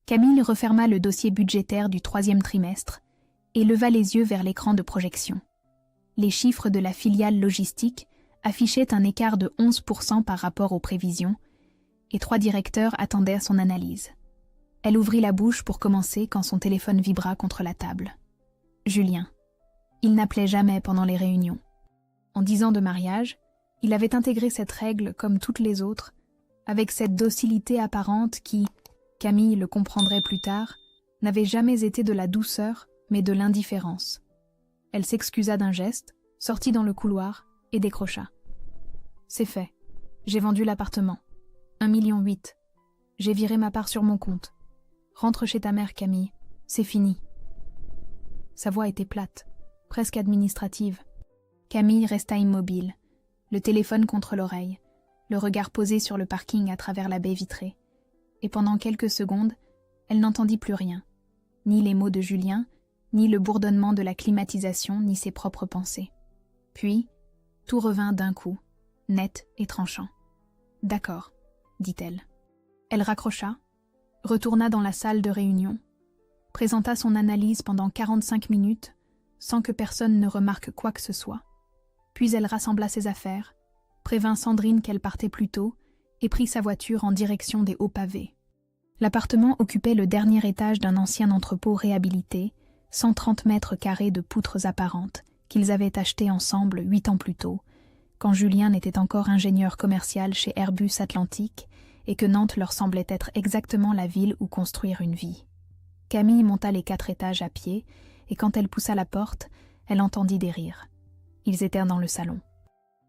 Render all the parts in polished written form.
Camille referma le dossier budgétaire du 3e trimestre et leva les yeux vers l'écran de projection. Les chiffres de la filiale logistique affichaient un écart de 11% par rapport aux prévisions, et 3 directeurs attendaient son analyse. Elle ouvrit la bouche pour commencer quand son téléphone vibra contre la table. Julien. Il n'appelait jamais pendant les réunions. En 10 ans de mariage, il avait intégré cette règle comme toutes les autres, avec cette docilité apparente qui, Camille le comprendrait plus tard, n'avait jamais été de la douceur, mais de l'indifférence. Elle s'excusa d'un geste, sortit dans le couloir et décrocha. « C'est fait. J'ai vendu l'appartement. 1,8 million. J'ai viré ma part sur mon compte. Rentre chez ta mère, Camille. C'est fini. » Sa voix était plate, presque administrative. Camille resta immobile, le téléphone contre l'oreille, le regard posé sur le parking à travers la baie vitrée. Et pendant quelques secondes, elle n'entendit plus rien, ni les mots de Julien, ni le bourdonnement de la climatisation, ni ses propres pensées. Puis, tout revint d'un coup, net et tranchant. « D'accord, » dit-elle. Elle raccrocha, retourna dans la salle de réunion, présenta son analyse pendant 45 minutes, sans que personne ne remarque quoi que ce soit. Puis elle rassembla ses affaires, prévint Sandrine qu'elle partait plus tôt et prit sa voiture en direction des hauts pavés. L'appartement occupait le dernier étage d'un ancien entrepôt réhabilité, 130 mètres carrés de poutres apparentes, qu'ils avaient acheté ensemble 8 ans plus tôt, quand Julien n'était encore ingénieur commercial chez Airbus Atlantique et que Nantes leur semblait être exactement la ville où construire une vie. Camille monta les 4 étages à pied, et quand elle poussa la porte, elle entendit des rires. Ils étaient dans le salon.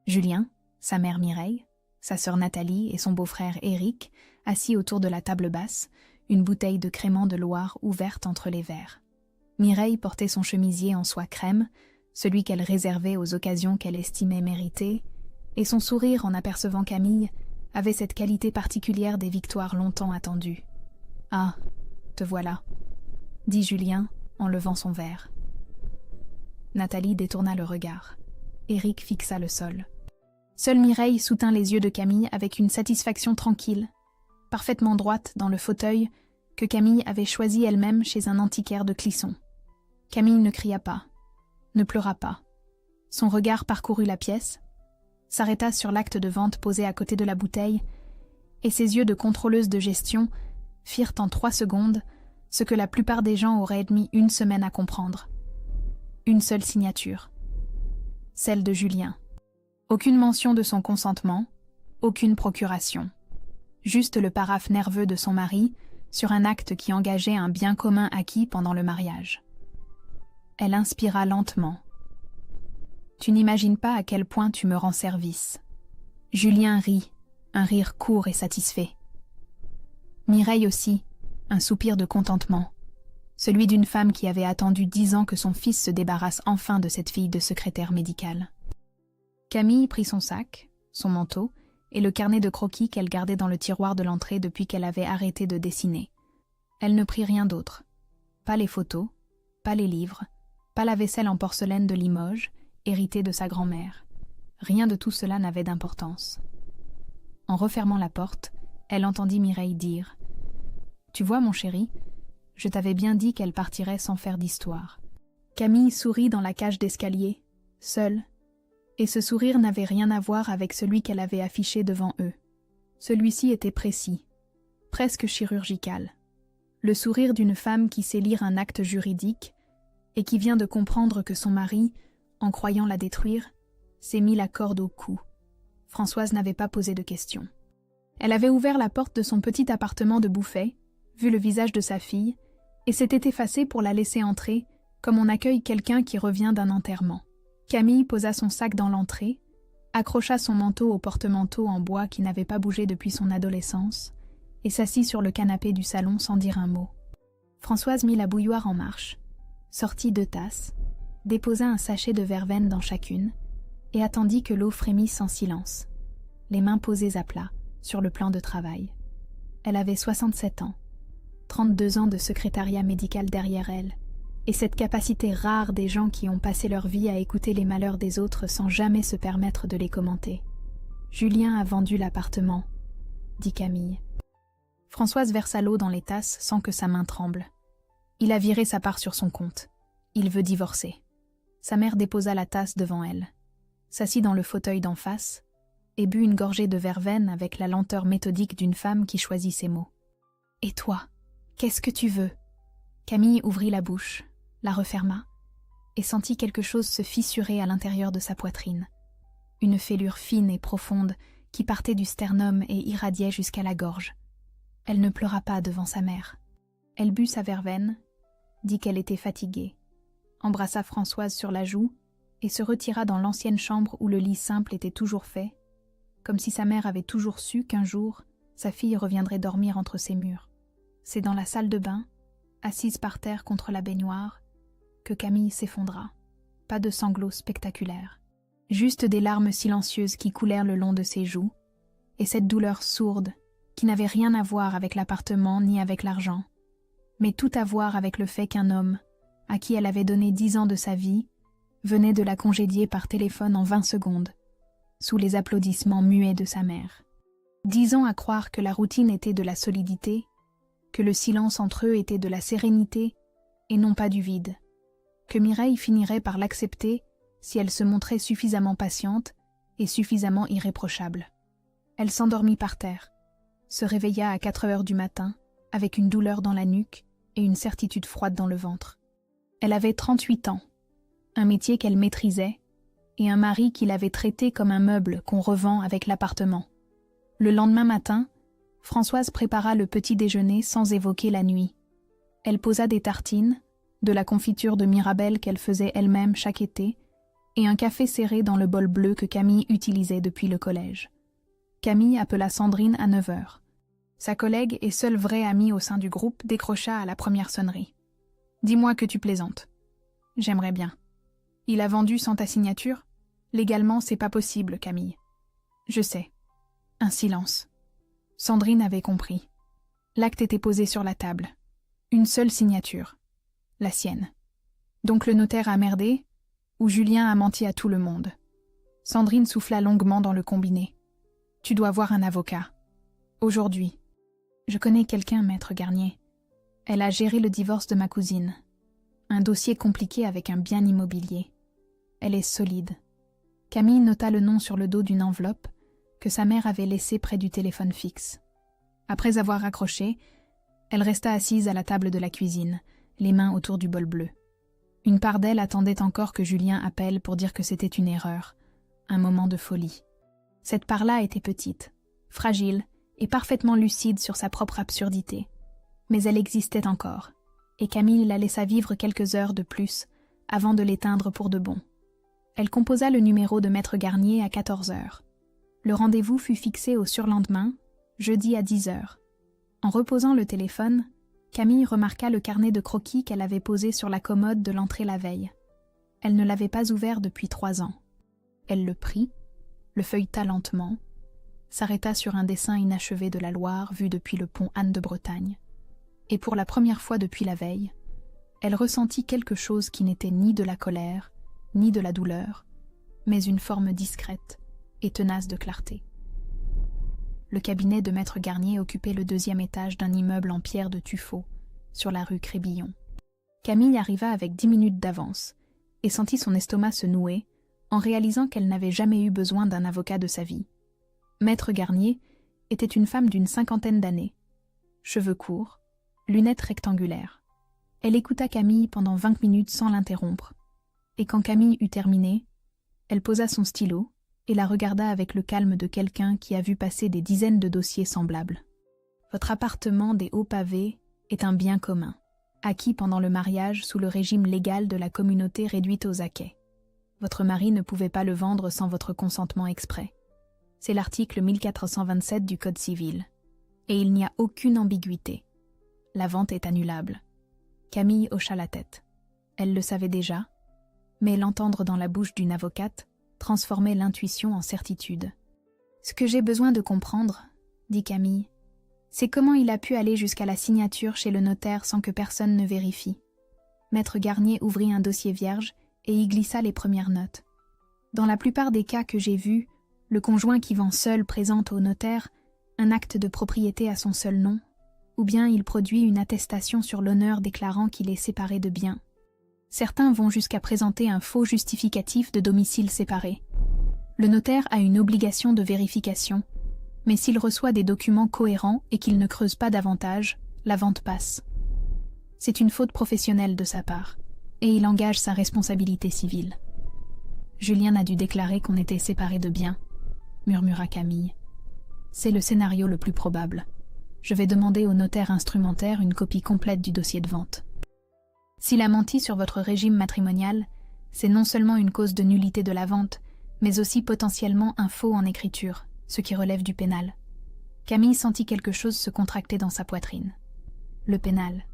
Julien, sa mère Mireille, sa sœur Nathalie et son beau-frère Éric, assis autour de la table basse, une bouteille de crément de Loire ouverte entre les verres. Mireille portait son chemisier en soie crème, celui qu'elle réservait aux occasions qu'elle estimait méritées, et son sourire en apercevant Camille avait cette qualité particulière des victoires longtemps attendues. « Ah, te voilà », dit Julien en levant son verre. Nathalie détourna le regard. Éric fixa le sol. Seule Mireille soutint les yeux de Camille avec une satisfaction tranquille, parfaitement droite dans le fauteuil que Camille avait choisi elle-même chez un antiquaire de Clisson. Camille ne cria pas, ne pleura pas. Son regard parcourut la pièce, s'arrêta sur l'acte de vente posé à côté de la bouteille, et ses yeux de contrôleuse de gestion firent en 3 secondes ce que la plupart des gens auraient mis 1 semaine à comprendre. Une seule signature. Celle de Julien. Aucune mention de son consentement, aucune procuration. Juste le paraphe nerveux de son mari sur un acte qui engageait un bien commun acquis pendant le mariage. Elle inspira lentement. « Tu n'imagines pas à quel point tu me rends service. » Julien rit, un rire court et satisfait. Mireille aussi, un soupir de contentement, celui d'une femme qui avait attendu 10 ans que son fils se débarrasse enfin de cette fille de secrétaire médicale. Camille prit son sac, son manteau et le carnet de croquis qu'elle gardait dans le tiroir de l'entrée depuis qu'elle avait arrêté de dessiner. Elle ne prit rien d'autre. Pas les photos, pas les livres, pas la vaisselle en porcelaine de Limoges, héritée de sa grand-mère. Rien de tout cela n'avait d'importance. En refermant la porte, elle entendit Mireille dire « Tu vois, mon chéri, je t'avais bien dit qu'elle partirait sans faire d'histoire. » Camille sourit dans la cage d'escalier, seule, et ce sourire n'avait rien à voir avec celui qu'elle avait affiché devant eux. Celui-ci était précis, presque chirurgical. Le sourire d'une femme qui sait lire un acte juridique et qui vient de comprendre que son mari, en croyant la détruire, s'est mis la corde au cou. Françoise n'avait pas posé de questions. Elle avait ouvert la porte de son petit appartement de Bouffay, vu le visage de sa fille, et s'était effacée pour la laisser entrer, comme on accueille quelqu'un qui revient d'un enterrement. Camille posa son sac dans l'entrée, accrocha son manteau au porte-manteau en bois qui n'avait pas bougé depuis son adolescence, et s'assit sur le canapé du salon sans dire un mot. Françoise mit la bouilloire en marche, sortit 2 tasses, déposa un sachet de verveine dans chacune, et attendit que l'eau frémisse en silence, les mains posées à plat, sur le plan de travail. Elle avait 67 ans, 32 ans de secrétariat médical derrière elle, et cette capacité rare des gens qui ont passé leur vie à écouter les malheurs des autres sans jamais se permettre de les commenter. « Julien a vendu l'appartement », dit Camille. Françoise versa l'eau dans les tasses sans que sa main tremble. Il a viré sa part sur son compte. Il veut divorcer. Sa mère déposa la tasse devant elle, s'assit dans le fauteuil d'en face et but une gorgée de verveine avec la lenteur méthodique d'une femme qui choisit ses mots. « Et toi, qu'est-ce que tu veux ?» Camille ouvrit la bouche, la referma et sentit quelque chose se fissurer à l'intérieur de sa poitrine. Une fêlure fine et profonde qui partait du sternum et irradiait jusqu'à la gorge. Elle ne pleura pas devant sa mère. Elle but sa verveine, dit qu'elle était fatiguée, embrassa Françoise sur la joue et se retira dans l'ancienne chambre où le lit simple était toujours fait, comme si sa mère avait toujours su qu'un jour, sa fille reviendrait dormir entre ses murs. C'est dans la salle de bain, assise par terre contre la baignoire, que Camille s'effondra. Pas de sanglots spectaculaires, juste des larmes silencieuses qui coulèrent le long de ses joues, et cette douleur sourde qui n'avait rien à voir avec l'appartement ni avec l'argent, mais tout à voir avec le fait qu'un homme, à qui elle avait donné 10 ans de sa vie, venait de la congédier par téléphone en 20 secondes, sous les applaudissements muets de sa mère. 10 ans à croire que la routine était de la solidité, que le silence entre eux était de la sérénité et non pas du vide, que Mireille finirait par l'accepter si elle se montrait suffisamment patiente et suffisamment irréprochable. Elle s'endormit par terre, se réveilla à 4 heures du matin avec une douleur dans la nuque et une certitude froide dans le ventre. Elle avait 38 ans, un métier qu'elle maîtrisait et un mari qui l'avait traité comme un meuble qu'on revend avec l'appartement. Le lendemain matin, Françoise prépara le petit déjeuner sans évoquer la nuit. Elle posa des tartines, de la confiture de Mirabelle qu'elle faisait elle-même chaque été, et un café serré dans le bol bleu que Camille utilisait depuis le collège. Camille appela Sandrine à 9 heures. Sa collègue et seule vraie amie au sein du groupe décrocha à la première sonnerie. « Dis-moi que tu plaisantes. »« J'aimerais bien. »« Il a vendu sans ta signature ? Légalement, c'est pas possible, Camille. »« Je sais. » Un silence. Sandrine avait compris. L'acte était posé sur la table. Une seule signature. La sienne. Donc le notaire a merdé, ou Julien a menti à tout le monde. Sandrine souffla longuement dans le combiné. « Tu dois voir un avocat. Aujourd'hui. » « Je connais quelqu'un, maître Garnier. Elle a géré le divorce de ma cousine. Un dossier compliqué avec un bien immobilier. Elle est solide. » Camille nota le nom sur le dos d'une enveloppe que sa mère avait laissée près du téléphone fixe. Après avoir raccroché, elle resta assise à la table de la cuisine, les mains autour du bol bleu. Une part d'elle attendait encore que Julien appelle pour dire que c'était une erreur, un moment de folie. Cette part-là était petite, fragile et parfaitement lucide sur sa propre absurdité. Mais elle existait encore, et Camille la laissa vivre quelques heures de plus avant de l'éteindre pour de bon. Elle composa le numéro de maître Garnier à 14 heures. Le rendez-vous fut fixé au surlendemain, jeudi à 10 heures. En reposant le téléphone, Camille remarqua le carnet de croquis qu'elle avait posé sur la commode de l'entrée la veille. Elle ne l'avait pas ouvert depuis 3 ans. Elle le prit, le feuilleta lentement, s'arrêta sur un dessin inachevé de la Loire vu depuis le pont Anne de Bretagne. Et pour la première fois depuis la veille, elle ressentit quelque chose qui n'était ni de la colère, ni de la douleur, mais une forme discrète et tenace de clarté. Le cabinet de maître Garnier occupait le 2e étage d'un immeuble en pierre de tuffeau, sur la rue Crébillon. Camille arriva avec 10 minutes d'avance et sentit son estomac se nouer en réalisant qu'elle n'avait jamais eu besoin d'un avocat de sa vie. Maître Garnier était une femme d'une 50aine d'années, cheveux courts, lunettes rectangulaires. Elle écouta Camille pendant 20 minutes sans l'interrompre, et quand Camille eut terminé, elle posa son stylo et la regarda avec le calme de quelqu'un qui a vu passer des dizaines de dossiers semblables. « Votre appartement des hauts pavés est un bien commun, acquis pendant le mariage sous le régime légal de la communauté réduite aux acquêts. Votre mari ne pouvait pas le vendre sans votre consentement exprès. C'est l'article 1427 du Code civil. Et il n'y a aucune ambiguïté. La vente est annulable. » Camille hocha la tête. Elle le savait déjà, mais l'entendre dans la bouche d'une avocate transformait l'intuition en certitude. « Ce que j'ai besoin de comprendre, » dit Camille, « c'est comment il a pu aller jusqu'à la signature chez le notaire sans que personne ne vérifie. » Maître Garnier ouvrit un dossier vierge et y glissa les premières notes. Dans la plupart des cas que j'ai vus, le conjoint qui vend seul présente au notaire un acte de propriété à son seul nom, ou bien il produit une attestation sur l'honneur déclarant qu'il est séparé de biens. Certains vont jusqu'à présenter un faux justificatif de domicile séparé. Le notaire a une obligation de vérification, mais s'il reçoit des documents cohérents et qu'il ne creuse pas davantage, la vente passe. C'est une faute professionnelle de sa part, et il engage sa responsabilité civile. Julien a dû déclarer qu'on était séparés de biens, murmura Camille. C'est le scénario le plus probable. Je vais demander au notaire instrumentaire une copie complète du dossier de vente. S'il a menti sur votre régime matrimonial, c'est non seulement une cause de nullité de la vente, mais aussi potentiellement un faux en écriture, ce qui relève du pénal. Camille sentit quelque chose se contracter dans sa poitrine. Le pénal.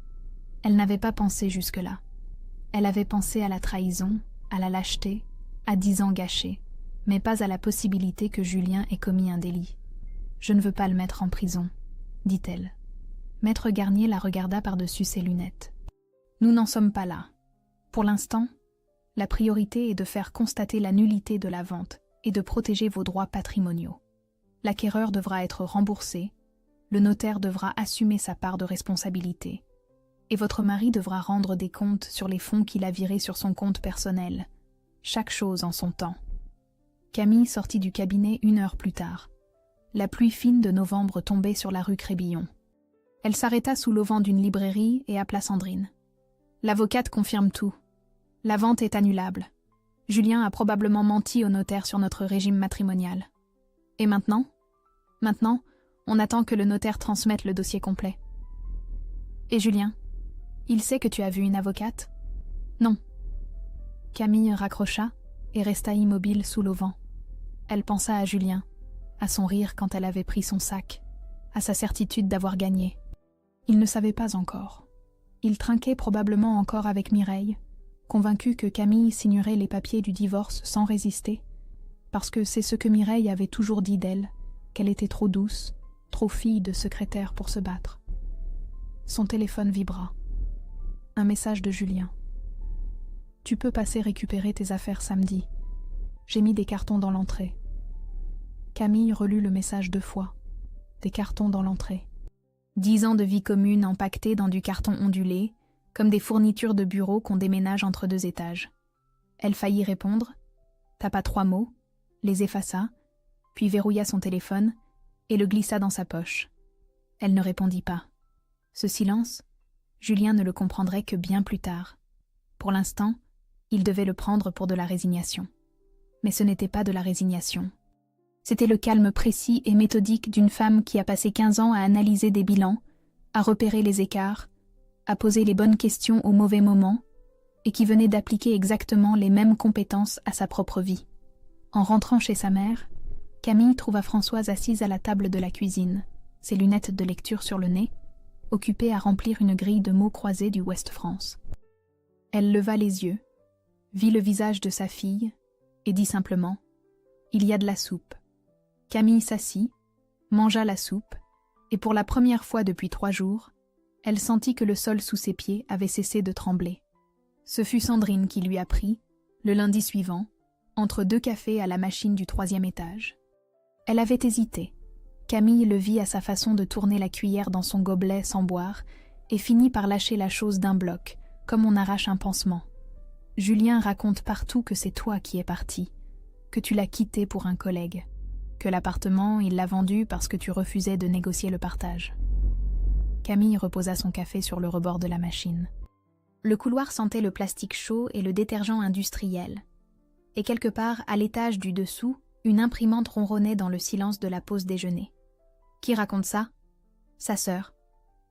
Elle n'avait pas pensé jusque-là. Elle avait pensé à la trahison, à la lâcheté, à 10 ans gâchés, mais pas à la possibilité que Julien ait commis un délit. « Je ne veux pas le mettre en prison », dit-elle. Maître Garnier la regarda par-dessus ses lunettes. « Nous n'en sommes pas là. Pour l'instant, la priorité est de faire constater la nullité de la vente et de protéger vos droits patrimoniaux. L'acquéreur devra être remboursé, le notaire devra assumer sa part de responsabilité, et votre mari devra rendre des comptes sur les fonds qu'il a virés sur son compte personnel. Chaque chose en son temps. » Camille sortit du cabinet 1 heure plus tard. La pluie fine de novembre tombait sur la rue Crébillon. Elle s'arrêta sous l'auvent d'une librairie et appela Sandrine. L'avocate confirme tout. La vente est annulable. Julien a probablement menti au notaire sur notre régime matrimonial. Et maintenant ? Maintenant, on attend que le notaire transmette le dossier complet. Et Julien ? Il sait que tu as vu une avocate ? Non. Camille raccrocha et resta immobile sous l'auvent. Elle pensa à Julien, à son rire quand elle avait pris son sac, à sa certitude d'avoir gagné. Il ne savait pas encore. Il trinquait probablement encore avec Mireille, convaincu que Camille signerait les papiers du divorce sans résister, parce que c'est ce que Mireille avait toujours dit d'elle, qu'elle était trop douce, trop fille de secrétaire pour se battre. Son téléphone vibra. Un message de Julien. « Tu peux passer récupérer tes affaires samedi. J'ai mis des cartons dans l'entrée. » Camille relut le message 2 fois. Des cartons dans l'entrée. 10 ans de vie commune empaquetés dans du carton ondulé, comme des fournitures de bureau qu'on déménage entre 2 étages. Elle faillit répondre, tapa 3 mots, les effaça, puis verrouilla son téléphone et le glissa dans sa poche. Elle ne répondit pas. Ce silence, Julien ne le comprendrait que bien plus tard. Pour l'instant, il devait le prendre pour de la résignation. Mais ce n'était pas de la résignation. C'était le calme précis et méthodique d'une femme qui a passé 15 ans à analyser des bilans, à repérer les écarts, à poser les bonnes questions au mauvais moment, et qui venait d'appliquer exactement les mêmes compétences à sa propre vie. En rentrant chez sa mère, Camille trouva Françoise assise à la table de la cuisine, ses lunettes de lecture sur le nez, occupée à remplir une grille de mots croisés du Ouest France. Elle leva les yeux, vit le visage de sa fille, et dit simplement « Il y a de la soupe ». Camille s'assit, mangea la soupe, et pour la première fois depuis 3 jours, elle sentit que le sol sous ses pieds avait cessé de trembler. Ce fut Sandrine qui lui apprit, le lundi suivant, entre 2 cafés à la machine du 3e étage. Elle avait hésité. Camille le vit à sa façon de tourner la cuillère dans son gobelet sans boire, et finit par lâcher la chose d'un bloc, comme on arrache un pansement. Julien raconte partout que c'est toi qui es parti, que tu l'as quitté pour un collègue, que l'appartement, il l'a vendu parce que tu refusais de négocier le partage. Camille reposa son café sur le rebord de la machine. Le couloir sentait le plastique chaud et le détergent industriel. Et quelque part, à l'étage du dessous, une imprimante ronronnait dans le silence de la pause déjeuner. Qui raconte ça ? Sa sœur.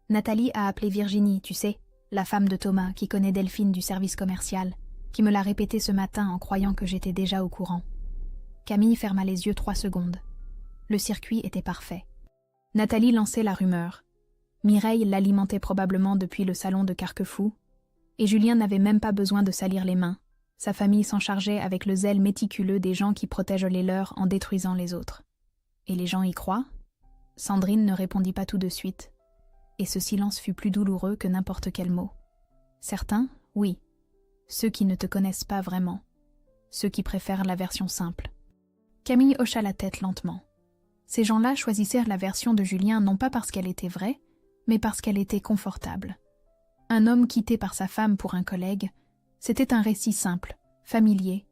Nathalie a appelé Virginie, tu sais, la femme de Thomas qui connaît Delphine du service commercial, qui me l'a répété ce matin en croyant que j'étais déjà au courant. Camille ferma les yeux 3 secondes. Le circuit était parfait. Nathalie lançait la rumeur. Mireille l'alimentait probablement depuis le salon de Carquefou, et Julien n'avait même pas besoin de salir les mains. Sa famille s'en chargeait avec le zèle méticuleux des gens qui protègent les leurs en détruisant les autres. Et les gens y croient ? Sandrine ne répondit pas tout de suite, et ce silence fut plus douloureux que n'importe quel mot. Certains, oui. Ceux qui ne te connaissent pas vraiment. Ceux qui préfèrent la version simple. Camille hocha la tête lentement. Ces gens-là choisissèrent la version de Julien non pas parce qu'elle était vraie, mais parce qu'elle était confortable. Un homme quitté par sa femme pour un collègue, c'était un récit simple, familier,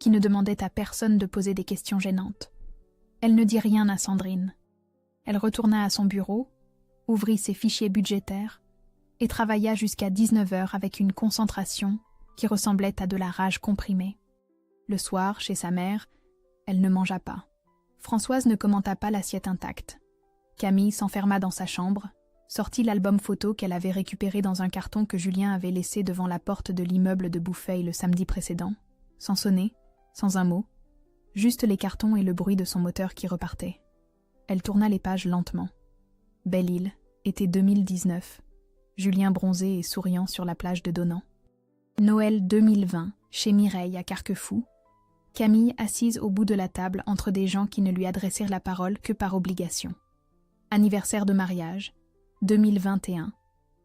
qui ne demandait à personne de poser des questions gênantes. Elle ne dit rien à Sandrine. Elle retourna à son bureau, ouvrit ses fichiers budgétaires et travailla jusqu'à 19h avec une concentration qui ressemblait à de la rage comprimée. Le soir, chez sa mère, elle ne mangea pas. Françoise ne commenta pas l'assiette intacte. Camille s'enferma dans sa chambre, sortit l'album photo qu'elle avait récupéré dans un carton que Julien avait laissé devant la porte de l'immeuble de Bouffeil le samedi précédent, sans sonner, sans un mot, juste les cartons et le bruit de son moteur qui repartait. Elle tourna les pages lentement. Belle-Île, été 2019. Julien bronzé et souriant sur la plage de Donan. Noël 2020, chez Mireille à Carquefou. Camille assise au bout de la table entre des gens qui ne lui adressèrent la parole que par obligation. Anniversaire de mariage, 2021,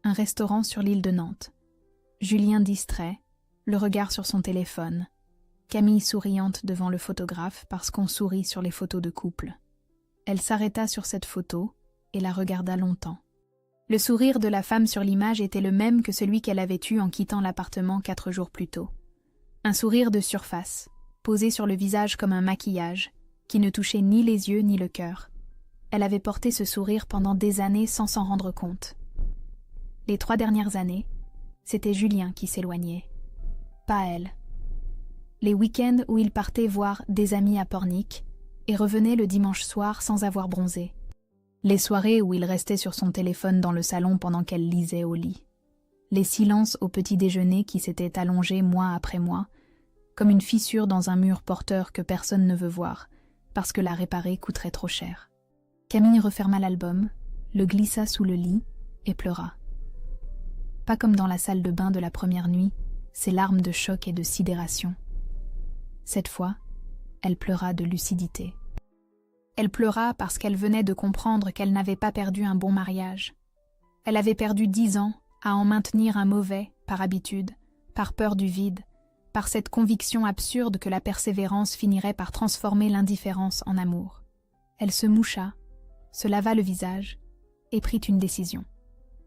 un restaurant sur l'île de Nantes. Julien distrait, le regard sur son téléphone. Camille souriante devant le photographe parce qu'on sourit sur les photos de couple. Elle s'arrêta sur cette photo et la regarda longtemps. Le sourire de la femme sur l'image était le même que celui qu'elle avait eu en quittant l'appartement 4 jours plus tôt. Un sourire de surface, posé sur le visage comme un maquillage, qui ne touchait ni les yeux ni le cœur. Elle avait porté ce sourire pendant des années sans s'en rendre compte. Les 3 dernières années, c'était Julien qui s'éloignait, pas elle. Les week-ends où il partait voir des amis à Pornic et revenait le dimanche soir sans avoir bronzé. Les soirées où il restait sur son téléphone dans le salon pendant qu'elle lisait au lit. Les silences au petit déjeuner qui s'étaient allongés mois après mois, comme une fissure dans un mur porteur que personne ne veut voir, parce que la réparer coûterait trop cher. Camille referma l'album, le glissa sous le lit et pleura. Pas comme dans la salle de bain de la première nuit, ses larmes de choc et de sidération. Cette fois, elle pleura de lucidité. Elle pleura parce qu'elle venait de comprendre qu'elle n'avait pas perdu un bon mariage. Elle avait perdu 10 ans à en maintenir un mauvais, par habitude, par peur du vide, par cette conviction absurde que la persévérance finirait par transformer l'indifférence en amour. Elle se moucha, se lava le visage et prit une décision.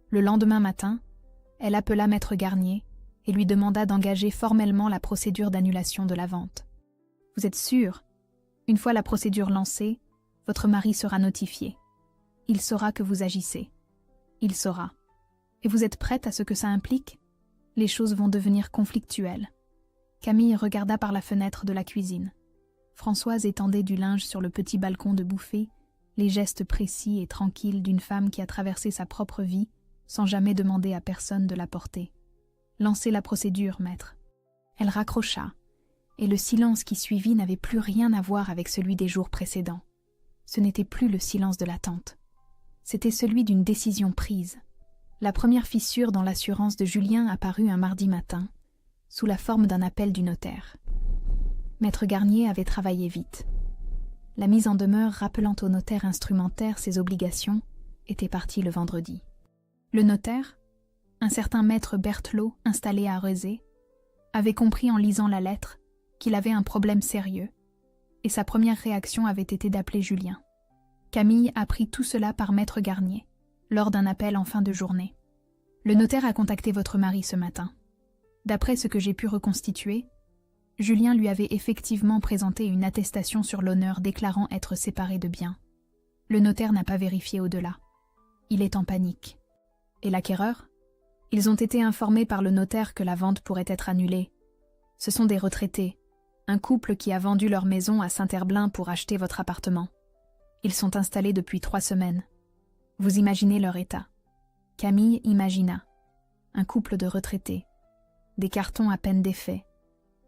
Le lendemain matin, elle appela Maître Garnier et lui demanda d'engager formellement la procédure d'annulation de la vente. « Vous êtes sûr ? Une fois la procédure lancée, votre mari sera notifié. Il saura que vous agissez. Il saura. Et vous êtes prête à ce que ça implique ? Les choses vont devenir conflictuelles. » Camille regarda par la fenêtre de la cuisine. Françoise étendait du linge sur le petit balcon de Bouffay, les gestes précis et tranquilles d'une femme qui a traversé sa propre vie sans jamais demander à personne de la porter. « Lancez la procédure, maître. » Elle raccrocha, et le silence qui suivit n'avait plus rien à voir avec celui des jours précédents. Ce n'était plus le silence de l'attente. C'était celui d'une décision prise. La première fissure dans l'assurance de Julien apparut un mardi matin, sous la forme d'un appel du notaire. Maître Garnier avait travaillé vite. La mise en demeure rappelant au notaire instrumentaire ses obligations était partie le vendredi. Le notaire, un certain maître Berthelot installé à Rezé, avait compris en lisant la lettre qu'il avait un problème sérieux, et sa première réaction avait été d'appeler Julien. Camille apprit tout cela par Maître Garnier, lors d'un appel en fin de journée. « Le notaire a contacté votre mari ce matin. D'après ce que j'ai pu reconstituer, Julien lui avait effectivement présenté une attestation sur l'honneur déclarant être séparé de biens. Le notaire n'a pas vérifié au-delà. Il est en panique. Et l'acquéreur ? Ils ont été informés par le notaire que la vente pourrait être annulée. Ce sont des retraités, un couple qui a vendu leur maison à Saint-Herblain pour acheter votre appartement. Ils sont installés depuis 3 semaines. Vous imaginez leur état. » Camille imagina. Un couple de retraités. Des cartons à peine défaits.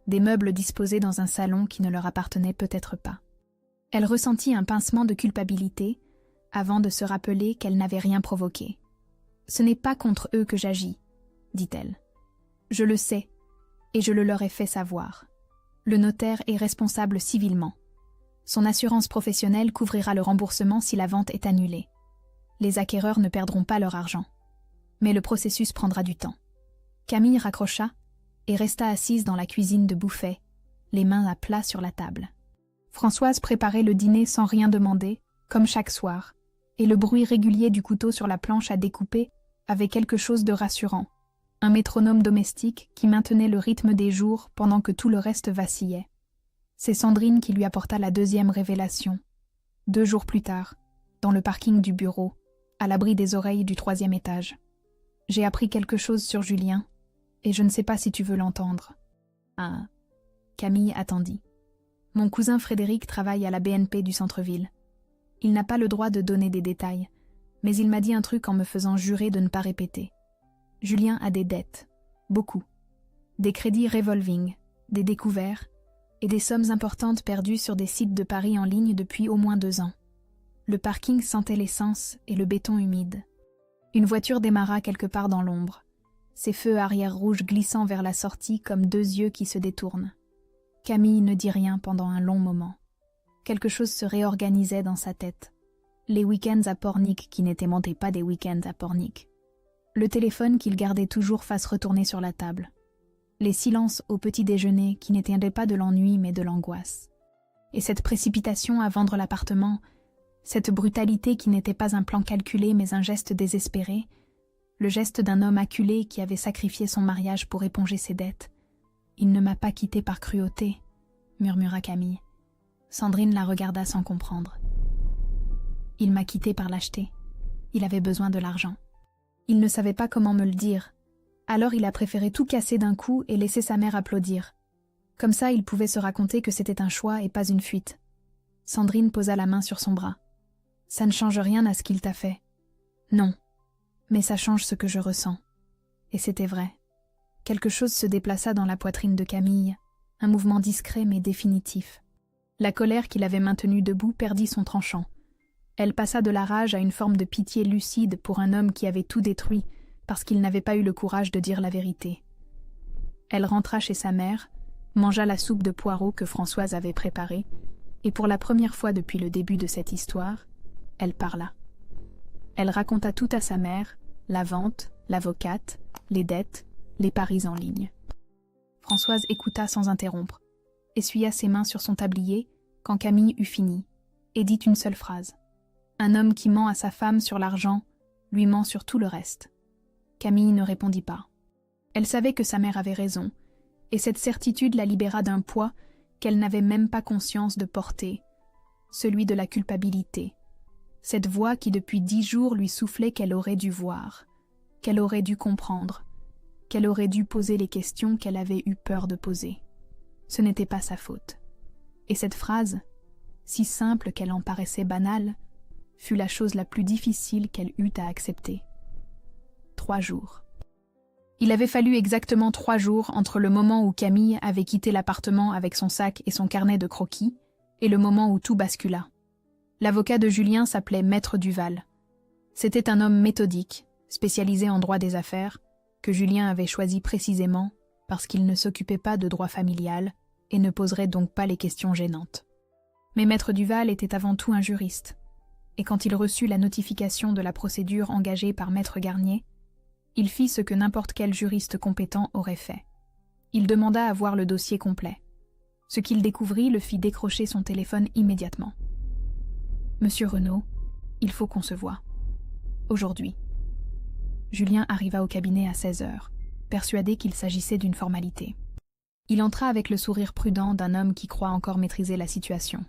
Des meubles disposés dans un salon qui ne leur appartenait peut-être pas. Elle ressentit un pincement de culpabilité avant de se rappeler qu'elle n'avait rien provoqué. « Ce n'est pas contre eux que j'agis, » dit-elle. « Je le sais, et je le leur ai fait savoir. Le notaire est responsable civilement. Son assurance professionnelle couvrira le remboursement si la vente est annulée. Les acquéreurs ne perdront pas leur argent. Mais le processus prendra du temps. » Camille raccrocha et resta assise dans la cuisine de Bouffay, les mains à plat sur la table. Françoise préparait le dîner sans rien demander, comme chaque soir, et le bruit régulier du couteau sur la planche à découper avait quelque chose de rassurant, un métronome domestique qui maintenait le rythme des jours pendant que tout le reste vacillait. C'est Sandrine qui lui apporta la deuxième révélation. 2 jours plus tard, dans le parking du bureau, à l'abri des oreilles du 3e étage. J'ai appris quelque chose sur Julien, et je ne sais pas si tu veux l'entendre. Ah. Camille attendit. Mon cousin Frédéric travaille à la BNP du centre-ville. Il n'a pas le droit de donner des détails, mais il m'a dit un truc en me faisant jurer de ne pas répéter. Julien a des dettes, beaucoup. Des crédits revolving, des découverts, et des sommes importantes perdues sur des sites de Paris en ligne depuis au moins 2 ans. Le parking sentait l'essence et le béton humide. Une voiture démarra quelque part dans l'ombre, ses feux arrière rouges glissant vers la sortie comme 2 yeux qui se détournent. Camille ne dit rien pendant un long moment. Quelque chose se réorganisait dans sa tête. Les week-ends à Pornic qui n'étaient montés pas des week-ends à Pornic. Le téléphone qu'il gardait toujours face retournée sur la table. Les silences au petit déjeuner qui n'étaient pas de l'ennui mais de l'angoisse. Et cette précipitation à vendre l'appartement, cette brutalité qui n'était pas un plan calculé mais un geste désespéré, le geste d'un homme acculé qui avait sacrifié son mariage pour éponger ses dettes. « Il ne m'a pas quittée par cruauté », murmura Camille. Sandrine la regarda sans comprendre. « Il m'a quittée par lâcheté. Il avait besoin de l'argent. Il ne savait pas comment me le dire. Alors il a préféré tout casser d'un coup et laisser sa mère applaudir. Comme ça, il pouvait se raconter que c'était un choix et pas une fuite. » Sandrine posa la main sur son bras. « Ça ne change rien à ce qu'il t'a fait. »« Non, mais ça change ce que je ressens. » Et c'était vrai. Quelque chose se déplaça dans la poitrine de Camille, un mouvement discret mais définitif. La colère qui l'avait maintenue debout perdit son tranchant. Elle passa de la rage à une forme de pitié lucide pour un homme qui avait tout détruit parce qu'il n'avait pas eu le courage de dire la vérité. Elle rentra chez sa mère, mangea la soupe de poireaux que Françoise avait préparée, et pour la première fois depuis le début de cette histoire, elle parla. Elle raconta tout à sa mère, la vente, l'avocate, les dettes, les paris en ligne. Françoise écouta sans interrompre, essuya ses mains sur son tablier quand Camille eut fini, et dit une seule phrase. Un homme qui ment à sa femme sur l'argent lui ment sur tout le reste. Camille ne répondit pas. Elle savait que sa mère avait raison, et cette certitude la libéra d'un poids qu'elle n'avait même pas conscience de porter, celui de la culpabilité. Cette voix qui depuis 10 jours lui soufflait qu'elle aurait dû voir, qu'elle aurait dû comprendre, qu'elle aurait dû poser les questions qu'elle avait eu peur de poser. Ce n'était pas sa faute. Et cette phrase, si simple qu'elle en paraissait banale, fut la chose la plus difficile qu'elle eut à accepter. 3 jours. Il avait fallu exactement 3 jours entre le moment où Camille avait quitté l'appartement avec son sac et son carnet de croquis et le moment où tout bascula. L'avocat de Julien s'appelait Maître Duval. C'était un homme méthodique, spécialisé en droit des affaires, que Julien avait choisi précisément parce qu'il ne s'occupait pas de droit familial et ne poserait donc pas les questions gênantes. Mais Maître Duval était avant tout un juriste, et quand il reçut la notification de la procédure engagée par Maître Garnier, il fit ce que n'importe quel juriste compétent aurait fait. Il demanda à voir le dossier complet. Ce qu'il découvrit le fit décrocher son téléphone immédiatement. « Monsieur Renaud, il faut qu'on se voie. Aujourd'hui. » Julien arriva au cabinet à 16h, persuadé qu'il s'agissait d'une formalité. Il entra avec le sourire prudent d'un homme qui croit encore maîtriser la situation.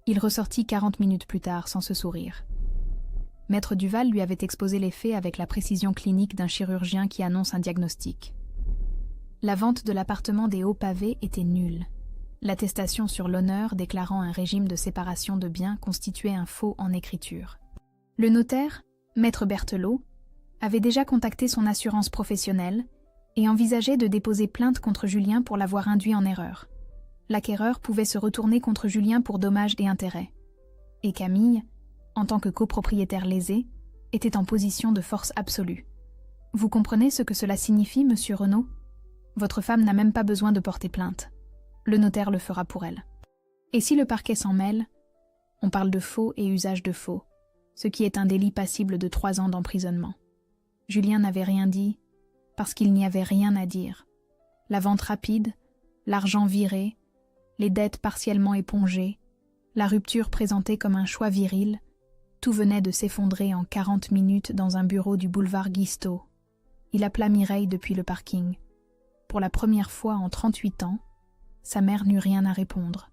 Il ressortit 40 minutes plus tard sans ce sourire. Maître Duval lui avait exposé les faits avec la précision clinique d'un chirurgien qui annonce un diagnostic. La vente de l'appartement des Hauts-Pavés était nulle. L'attestation sur l'honneur déclarant un régime de séparation de biens constituait un faux en écriture. Le notaire, Maître Berthelot, avait déjà contacté son assurance professionnelle et envisageait de déposer plainte contre Julien pour l'avoir induit en erreur. L'acquéreur pouvait se retourner contre Julien pour dommages et intérêts. Et Camille, en tant que copropriétaire lésé, était en position de force absolue. Vous comprenez ce que cela signifie, monsieur Renaud ? Votre femme n'a même pas besoin de porter plainte. Le notaire le fera pour elle. Et si le parquet s'en mêle, on parle de faux et usage de faux, ce qui est un délit passible de 3 ans d'emprisonnement. Julien n'avait rien dit, parce qu'il n'y avait rien à dire. La vente rapide, l'argent viré, les dettes partiellement épongées, la rupture présentée comme un choix viril, Tout venait de s'effondrer en 40 minutes dans un bureau du boulevard Guisteau. Il appela Mireille depuis le parking. Pour la première fois en 38 ans, sa mère n'eut rien à répondre.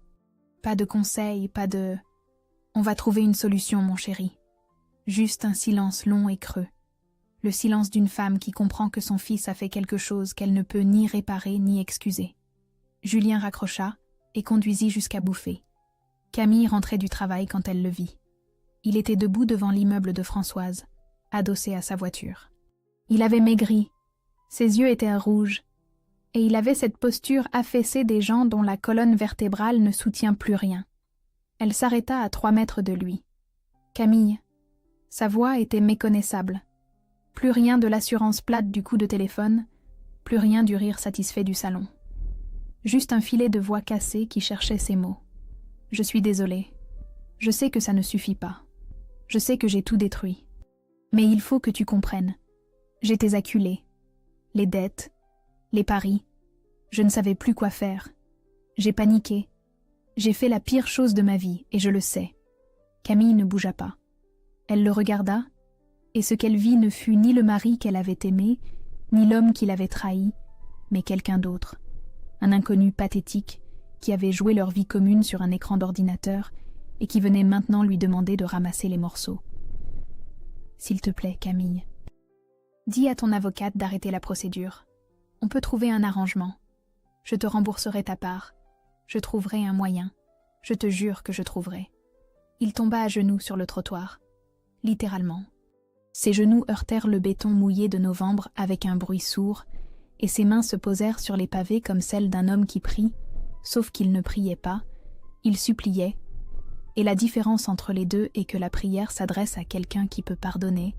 Pas de conseil, pas de « On va trouver une solution, mon chéri ». Juste un silence long et creux. Le silence d'une femme qui comprend que son fils a fait quelque chose qu'elle ne peut ni réparer ni excuser. Julien raccrocha et conduisit jusqu'à Bouffay. Camille rentrait du travail quand elle le vit. Il était debout devant l'immeuble de Françoise, adossé à sa voiture. Il avait maigri, ses yeux étaient rouges, et il avait cette posture affaissée des gens dont la colonne vertébrale ne soutient plus rien. Elle s'arrêta à 3 mètres de lui. Camille. Sa voix était méconnaissable. Plus rien de l'assurance plate du coup de téléphone, plus rien du rire satisfait du salon. Juste un filet de voix cassée qui cherchait ses mots. « Je suis désolée. Je sais que ça ne suffit pas. Je sais que j'ai tout détruit. Mais il faut que tu comprennes. J'étais acculée. Les dettes, les paris. Je ne savais plus quoi faire. J'ai paniqué. J'ai fait la pire chose de ma vie, et je le sais. » Camille ne bougea pas. Elle le regarda, et ce qu'elle vit ne fut ni le mari qu'elle avait aimé, ni l'homme qui l'avait trahi, mais quelqu'un d'autre. Un inconnu pathétique qui avait joué leur vie commune sur un écran d'ordinateur et qui venait maintenant lui demander de ramasser les morceaux. « S'il te plaît, Camille, dis à ton avocate d'arrêter la procédure. On peut trouver un arrangement. Je te rembourserai ta part. Je trouverai un moyen. Je te jure que je trouverai. » Il tomba à genoux sur le trottoir. Littéralement. Ses genoux heurtèrent le béton mouillé de novembre avec un bruit sourd, et ses mains se posèrent sur les pavés comme celles d'un homme qui prie, sauf qu'il ne priait pas, il suppliait, et la différence entre les deux est que la prière s'adresse à quelqu'un qui peut pardonner,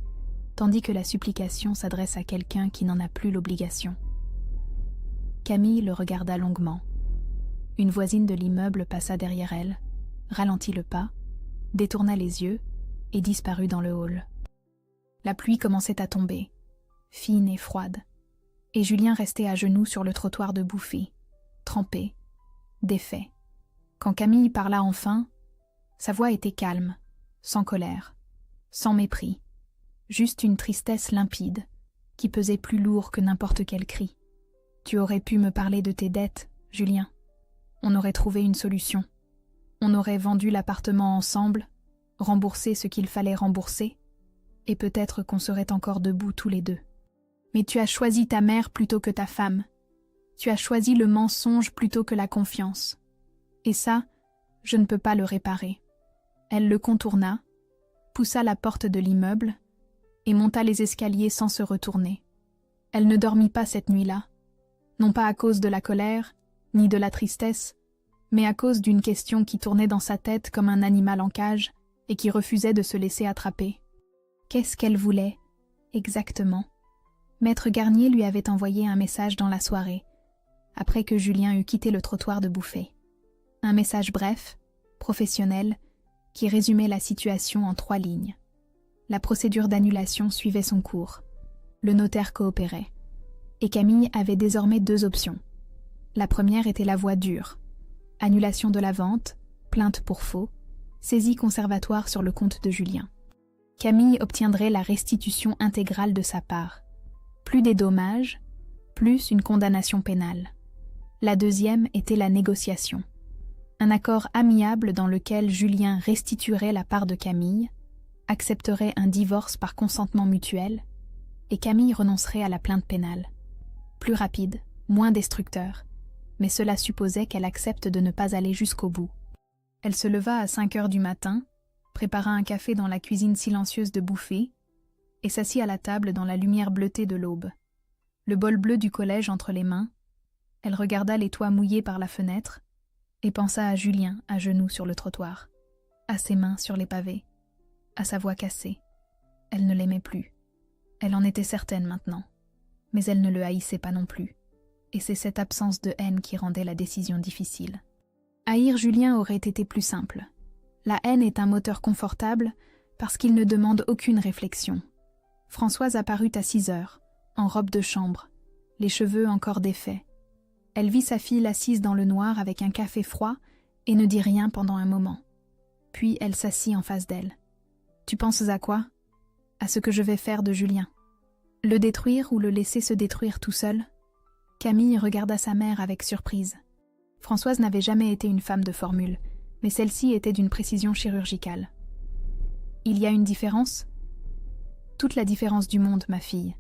tandis que la supplication s'adresse à quelqu'un qui n'en a plus l'obligation. Camille le regarda longuement. Une voisine de l'immeuble passa derrière elle, ralentit le pas, détourna les yeux et disparut dans le hall. La pluie commençait à tomber, fine et froide, et Julien restait à genoux sur le trottoir de Bouffay, trempé, défait. Quand Camille parla enfin, sa voix était calme, sans colère, sans mépris, juste une tristesse limpide, qui pesait plus lourd que n'importe quel cri. « Tu aurais pu me parler de tes dettes, Julien. On aurait trouvé une solution. On aurait vendu l'appartement ensemble, remboursé ce qu'il fallait rembourser, et peut-être qu'on serait encore debout tous les deux. Mais tu as choisi ta mère plutôt que ta femme. Tu as choisi le mensonge plutôt que la confiance. Et ça, je ne peux pas le réparer. » Elle le contourna, poussa la porte de l'immeuble et monta les escaliers sans se retourner. Elle ne dormit pas cette nuit-là, non pas à cause de la colère, ni de la tristesse, mais à cause d'une question qui tournait dans sa tête comme un animal en cage et qui refusait de se laisser attraper. Qu'est-ce qu'elle voulait, exactement? Maître Garnier lui avait envoyé un message dans la soirée, après que Julien eut quitté le trottoir de Bouffay. Un message bref, professionnel, qui résumait la situation en 3 lignes. La procédure d'annulation suivait son cours. Le notaire coopérait. Et Camille avait désormais 2 options. La première était la voie dure. Annulation de la vente, plainte pour faux, saisie conservatoire sur le compte de Julien. Camille obtiendrait la restitution intégrale de sa part. Plus des dommages, plus une condamnation pénale. La deuxième était la négociation. Un accord amiable dans lequel Julien restituerait la part de Camille, accepterait un divorce par consentement mutuel, et Camille renoncerait à la plainte pénale. Plus rapide, moins destructeur, mais cela supposait qu'elle accepte de ne pas aller jusqu'au bout. Elle se leva à 5 heures du matin, prépara un café dans la cuisine silencieuse de Bouffay, et s'assit à la table dans la lumière bleutée de l'aube. Le bol bleu du collège entre les mains, elle regarda les toits mouillés par la fenêtre, et pensa à Julien à genoux sur le trottoir, à ses mains sur les pavés, à sa voix cassée. Elle ne l'aimait plus. Elle en était certaine maintenant, mais elle ne le haïssait pas non plus, et c'est cette absence de haine qui rendait la décision difficile. Haïr Julien aurait été plus simple. La haine est un moteur confortable parce qu'il ne demande aucune réflexion. Françoise apparut à 6 heures, en robe de chambre, les cheveux encore défaits. Elle vit sa fille assise dans le noir avec un café froid et ne dit rien pendant un moment. Puis elle s'assit en face d'elle. Tu penses à quoi? À ce que je vais faire de Julien. Le détruire ou le laisser se détruire tout seul? Camille regarda sa mère avec surprise. Françoise n'avait jamais été une femme de formule, mais celle-ci était d'une précision chirurgicale. Il y a une différence? Toute la différence du monde, ma fille.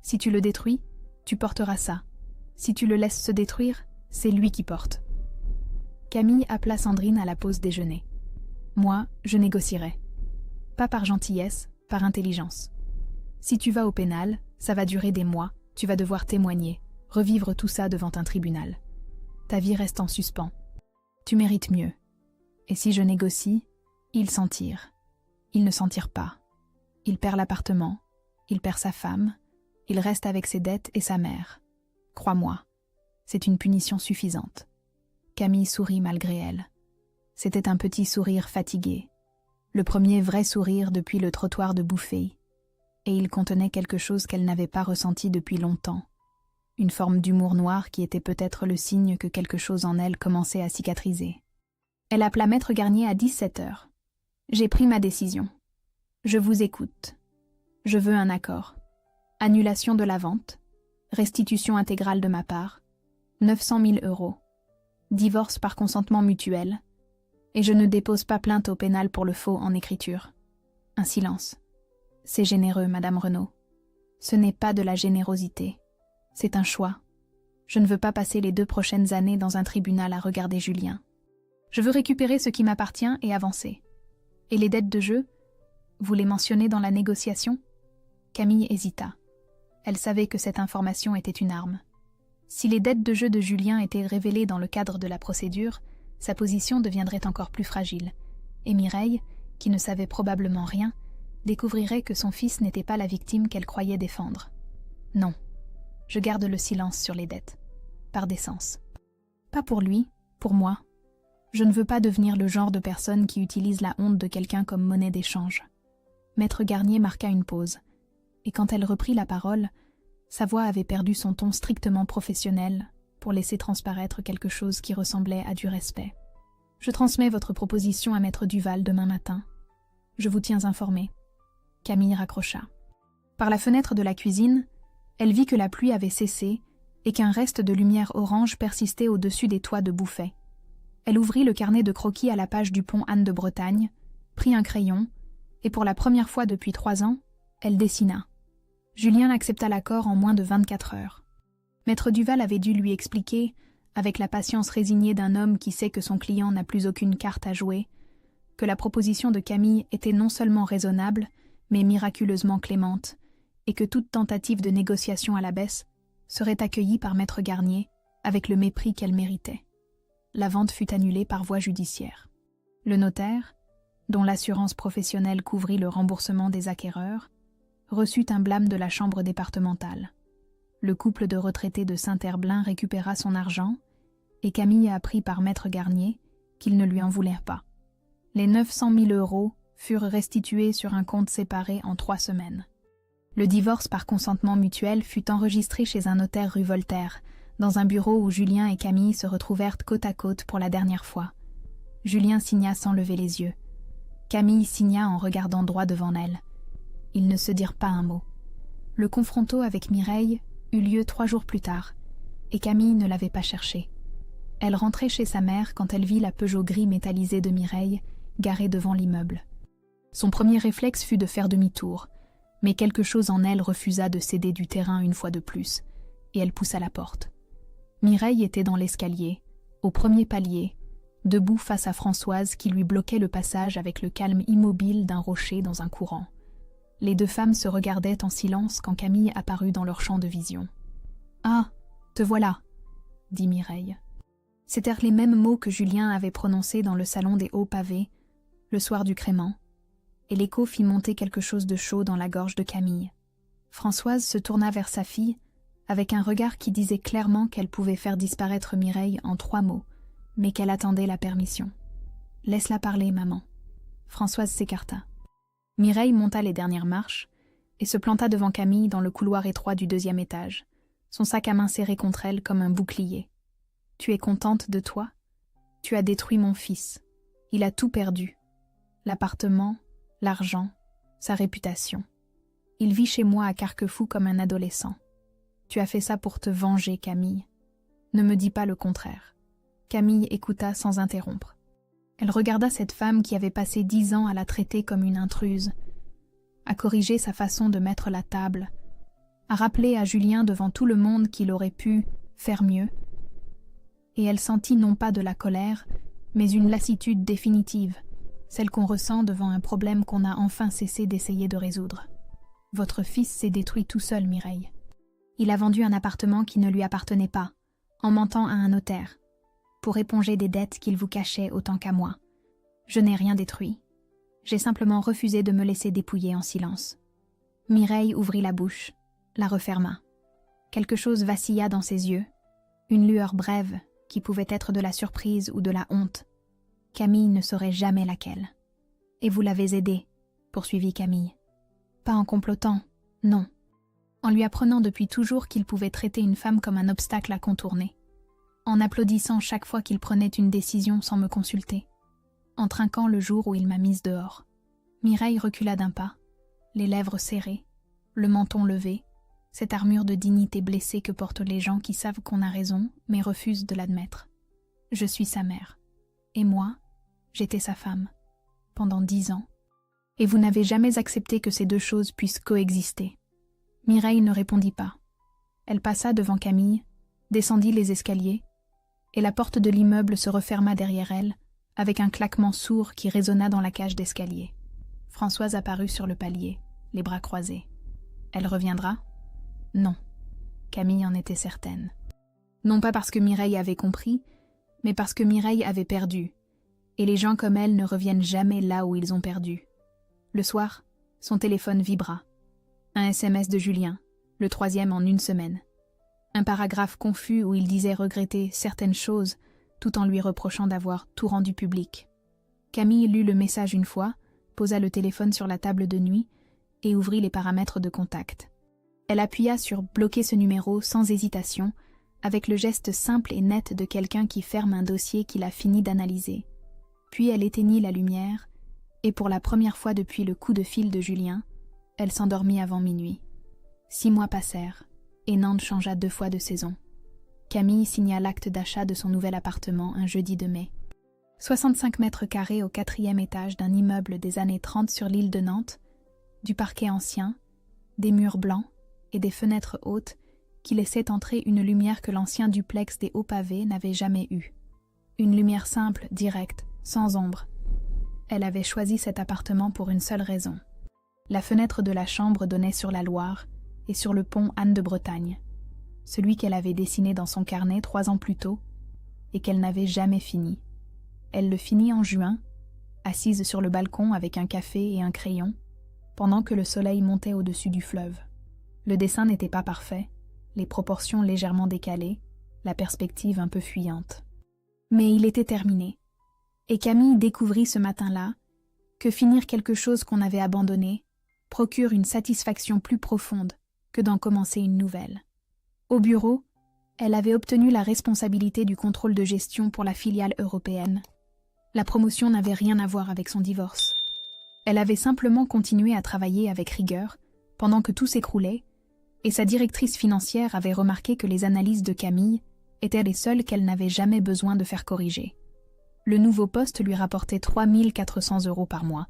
Si tu le détruis, tu porteras ça. Si tu le laisses se détruire, c'est lui qui porte. Camille appela Sandrine à la pause déjeuner. Moi, je négocierai. Pas par gentillesse, par intelligence. Si tu vas au pénal, ça va durer des mois, tu vas devoir témoigner, revivre tout ça devant un tribunal. Ta vie reste en suspens. Tu mérites mieux. Et si je négocie, il s'en tire. Il ne s'en tire pas. Il perd l'appartement, il perd sa femme, il reste avec ses dettes et sa mère. Crois-moi, c'est une punition suffisante. Camille sourit malgré elle. C'était un petit sourire fatigué. Le premier vrai sourire depuis le trottoir de Bouffay. Et il contenait quelque chose qu'elle n'avait pas ressenti depuis longtemps. Une forme d'humour noir qui était peut-être le signe que quelque chose en elle commençait à cicatriser. Elle appela Maître Garnier à 17h. J'ai pris ma décision. Je vous écoute. Je veux un accord. Annulation de la vente. Restitution intégrale de ma part. 900 000 €. Divorce par consentement mutuel. Et je ne dépose pas plainte au pénal pour le faux en écriture. Un silence. C'est généreux, Madame Renaud. Ce n'est pas de la générosité. C'est un choix. Je ne veux pas passer les 2 prochaines années dans un tribunal à regarder Julien. Je veux récupérer ce qui m'appartient et avancer. Et les dettes de jeu? Vous les mentionnez dans la négociation? Camille hésita. Elle savait que cette information était une arme. Si les dettes de jeu de Julien étaient révélées dans le cadre de la procédure, sa position deviendrait encore plus fragile. Et Mireille, qui ne savait probablement rien, découvrirait que son fils n'était pas la victime qu'elle croyait défendre. Non. Je garde le silence sur les dettes. Par décence. Pas pour lui, pour moi. Je ne veux pas devenir le genre de personne qui utilise la honte de quelqu'un comme monnaie d'échange. Maître Garnier marqua une pause, et quand elle reprit la parole, sa voix avait perdu son ton strictement professionnel pour laisser transparaître quelque chose qui ressemblait à du respect. Je transmets votre proposition à Maître Duval demain matin. Je vous tiens informé. Camille raccrocha. Par la fenêtre de la cuisine, elle vit que la pluie avait cessé et qu'un reste de lumière orange persistait au-dessus des toits de Bouffay. Elle ouvrit le carnet de croquis à la page du pont Anne de Bretagne, prit un crayon, et pour la première fois depuis 3 ans, elle dessina. Julien accepta l'accord en moins de 24 heures. Maître Duval avait dû lui expliquer, avec la patience résignée d'un homme qui sait que son client n'a plus aucune carte à jouer, que la proposition de Camille était non seulement raisonnable, mais miraculeusement clémente, et que toute tentative de négociation à la baisse serait accueillie par Maître Garnier avec le mépris qu'elle méritait. La vente fut annulée par voie judiciaire. Le notaire, dont l'assurance professionnelle couvrit le remboursement des acquéreurs, reçut un blâme de la chambre départementale. Le couple de retraités de Saint-Herblain récupéra son argent et Camille apprit par Maître Garnier qu'il ne lui en voulait pas. Les 900 000 € furent restitués sur un compte séparé en 3 semaines. Le divorce par consentement mutuel fut enregistré chez un notaire rue Voltaire, dans un bureau où Julien et Camille se retrouvèrent côte à côte pour la dernière fois. Julien signa sans lever les yeux. Camille signa en regardant droit devant elle. Ils ne se dirent pas un mot. Le confronto avec Mireille eut lieu 3 jours plus tard, et Camille ne l'avait pas cherché. Elle rentrait chez sa mère quand elle vit la Peugeot gris métallisée de Mireille garée devant l'immeuble. Son premier réflexe fut de faire demi-tour, mais quelque chose en elle refusa de céder du terrain une fois de plus, et elle poussa la porte. Mireille était dans l'escalier, au premier palier, debout face à Françoise qui lui bloquait le passage avec le calme immobile d'un rocher dans un courant. Les 2 femmes se regardaient en silence quand Camille apparut dans leur champ de vision. « Ah, te voilà !» dit Mireille. C'étaient les mêmes mots que Julien avait prononcés dans le salon des hauts pavés, le soir du crément, et l'écho fit monter quelque chose de chaud dans la gorge de Camille. Françoise se tourna vers sa fille, avec un regard qui disait clairement qu'elle pouvait faire disparaître Mireille en 3 mots, mais qu'elle attendait la permission. « Laisse-la parler, maman. » Françoise s'écarta. Mireille monta les dernières marches et se planta devant Camille dans le couloir étroit du 2e étage, son sac à main serré contre elle comme un bouclier. « Tu es contente de toi? Tu as détruit mon fils. Il a tout perdu. L'appartement, l'argent, sa réputation. Il vit chez moi à Carquefou comme un adolescent. Tu as fait ça pour te venger, Camille. Ne me dis pas le contraire. Camille écouta sans interrompre. Elle regarda cette femme qui avait passé 10 ans à la traiter comme une intruse, à corriger sa façon de mettre la table, à rappeler à Julien devant tout le monde qu'il aurait pu faire mieux. Et elle sentit non pas de la colère, mais une lassitude définitive, celle qu'on ressent devant un problème qu'on a enfin cessé d'essayer de résoudre. Votre fils s'est détruit tout seul, Mireille. Il a vendu un appartement qui ne lui appartenait pas, en mentant à un notaire, pour éponger des dettes qu'il vous cachait autant qu'à moi. Je n'ai rien détruit. J'ai simplement refusé de me laisser dépouiller en silence. Mireille ouvrit la bouche, la referma. Quelque chose vacilla dans ses yeux, une lueur brève qui pouvait être de la surprise ou de la honte. Camille ne saurait jamais laquelle. Et vous l'avez aidé, poursuivit Camille. Pas en complotant, non. En lui apprenant depuis toujours qu'il pouvait traiter une femme comme un obstacle à contourner. En applaudissant chaque fois qu'il prenait une décision sans me consulter. En trinquant le jour où il m'a mise dehors. Mireille recula d'un pas, les lèvres serrées, le menton levé, cette armure de dignité blessée que portent les gens qui savent qu'on a raison, mais refusent de l'admettre. Je suis sa mère. Et moi, j'étais sa femme. Pendant 10 ans. Et vous n'avez jamais accepté que ces deux choses puissent coexister. Mireille ne répondit pas. Elle passa devant Camille, descendit les escaliers, et la porte de l'immeuble se referma derrière elle, avec un claquement sourd qui résonna dans la cage d'escalier. Françoise apparut sur le palier, les bras croisés. Elle reviendra ? Non. Camille en était certaine. Non pas parce que Mireille avait compris, mais parce que Mireille avait perdu, et les gens comme elle ne reviennent jamais là où ils ont perdu. Le soir, son téléphone vibra. Un SMS de Julien, le 3e en 1 semaine. Un paragraphe confus où il disait regretter certaines choses, tout en lui reprochant d'avoir tout rendu public. Camille lut le message une fois, posa le téléphone sur la table de nuit et ouvrit les paramètres de contact. Elle appuya sur « Bloquer ce numéro » sans hésitation, avec le geste simple et net de quelqu'un qui ferme un dossier qu'il a fini d'analyser. Puis elle éteignit la lumière, et pour la première fois depuis le coup de fil de Julien, elle s'endormit avant minuit. 6 mois passèrent, et Nantes changea 2 fois de saison. Camille signa l'acte d'achat de son nouvel appartement un jeudi de mai. 65 mètres carrés au 4e étage d'un immeuble des années 30 sur l'île de Nantes, du parquet ancien, des murs blancs et des fenêtres hautes qui laissaient entrer une lumière que l'ancien duplex des hauts pavés n'avait jamais eue. Une lumière simple, directe, sans ombre. Elle avait choisi cet appartement pour une seule raison. La fenêtre de la chambre donnait sur la Loire et sur le pont Anne de Bretagne, celui qu'elle avait dessiné dans son carnet 3 ans plus tôt et qu'elle n'avait jamais fini. Elle le finit en juin, assise sur le balcon avec un café et un crayon, pendant que le soleil montait au-dessus du fleuve. Le dessin n'était pas parfait, les proportions légèrement décalées, la perspective un peu fuyante. Mais il était terminé. Et Camille découvrit ce matin-là que finir quelque chose qu'on avait abandonné procure une satisfaction plus profonde que d'en commencer une nouvelle. Au bureau, elle avait obtenu la responsabilité du contrôle de gestion pour la filiale européenne. La promotion n'avait rien à voir avec son divorce. Elle avait simplement continué à travailler avec rigueur pendant que tout s'écroulait, et sa directrice financière avait remarqué que les analyses de Camille étaient les seules qu'elle n'avait jamais besoin de faire corriger. Le nouveau poste lui rapportait 3 400 € par mois,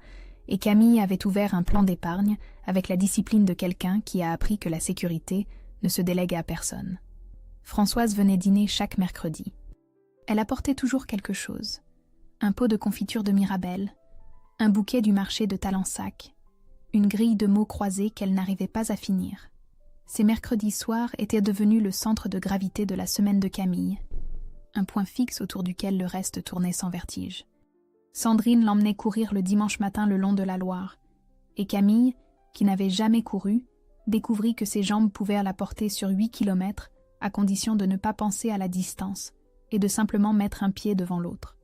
et Camille avait ouvert un plan d'épargne avec la discipline de quelqu'un qui a appris que la sécurité ne se délègue à personne. Françoise venait dîner chaque mercredi. Elle apportait toujours quelque chose. Un pot de confiture de Mirabelle, un bouquet du marché de Talensac, une grille de mots croisés qu'elle n'arrivait pas à finir. Ces mercredis soirs étaient devenus le centre de gravité de la semaine de Camille, un point fixe autour duquel le reste tournait sans vertige. Sandrine l'emmenait courir le dimanche matin le long de la Loire, et Camille, qui n'avait jamais couru, découvrit que ses jambes pouvaient la porter sur 8 kilomètres à condition de ne pas penser à la distance et de simplement mettre un pied devant l'autre.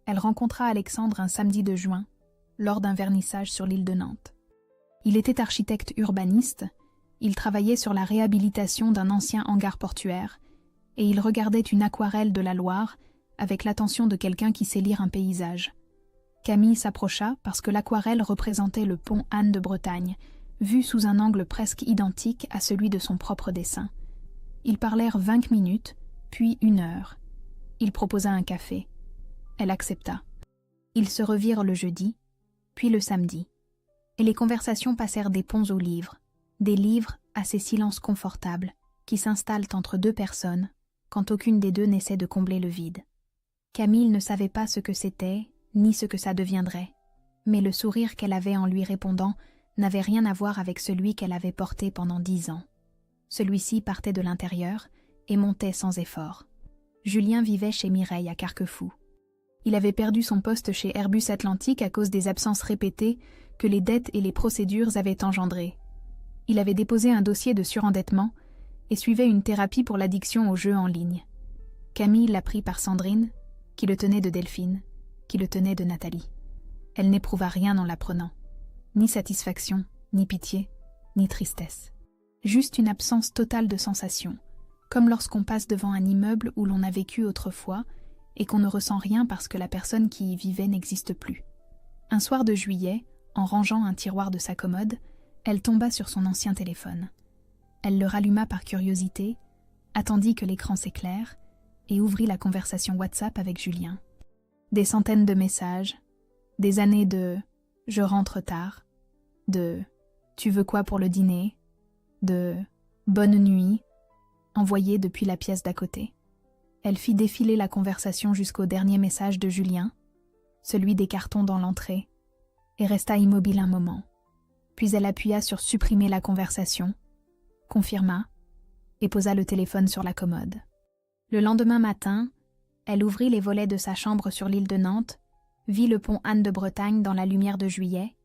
Elle rencontra Alexandre un samedi de juin, lors d'un vernissage sur l'île de Nantes. Il était architecte urbaniste, il travaillait sur la réhabilitation d'un ancien hangar portuaire, et il regardait une aquarelle de la Loire avec l'attention de quelqu'un qui sait lire un paysage. Camille s'approcha parce que l'aquarelle représentait le pont Anne de Bretagne, vu sous un angle presque identique à celui de son propre dessin. Ils parlèrent 20 minutes, puis 1 heure. Il proposa un café. Elle accepta. Ils se revirent le jeudi, puis le samedi. Et les conversations passèrent des ponts aux livres, des livres à ces silences confortables qui s'installent entre deux personnes quand aucune des deux n'essaie de combler le vide. Camille ne savait pas ce que c'était, ni ce que ça deviendrait, mais le sourire qu'elle avait en lui répondant n'avait rien à voir avec celui qu'elle avait porté pendant 10 ans. Celui-ci partait de l'intérieur et montait sans effort. Julien vivait chez Mireille à Carquefou. Il avait perdu son poste chez Airbus Atlantique à cause des absences répétées que les dettes et les procédures avaient engendrées. Il avait déposé un dossier de surendettement et suivait une thérapie pour l'addiction aux jeux en ligne. Camille l'apprit par Sandrine, qui le tenait de Delphine, qui le tenait de Nathalie. Elle n'éprouva rien en l'apprenant. Ni satisfaction, ni pitié, ni tristesse. Juste une absence totale de sensations, comme lorsqu'on passe devant un immeuble où l'on a vécu autrefois et qu'on ne ressent rien parce que la personne qui y vivait n'existe plus. Un soir de juillet, en rangeant un tiroir de sa commode, elle tomba sur son ancien téléphone. Elle le ralluma par curiosité, attendit que l'écran s'éclaire et ouvrit la conversation WhatsApp avec Julien. Des centaines de messages, des années de « je rentre tard », de « tu veux quoi pour le dîner », de « bonne nuit », envoyés depuis la pièce d'à côté. Elle fit défiler la conversation jusqu'au dernier message de Julien, celui des cartons dans l'entrée, et resta immobile un moment. Puis elle appuya sur « supprimer la conversation », confirma et posa le téléphone sur la commode. Le lendemain matin, elle ouvrit les volets de sa chambre sur l'île de Nantes, vit le pont Anne de Bretagne dans la lumière de juillet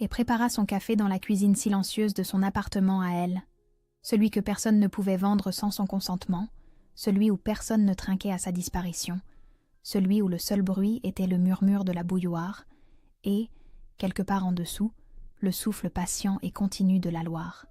et prépara son café dans la cuisine silencieuse de son appartement à elle, celui que personne ne pouvait vendre sans son consentement, celui où personne ne trinquait à sa disparition, celui où le seul bruit était le murmure de la bouilloire et, quelque part en dessous, le souffle patient et continu de la Loire.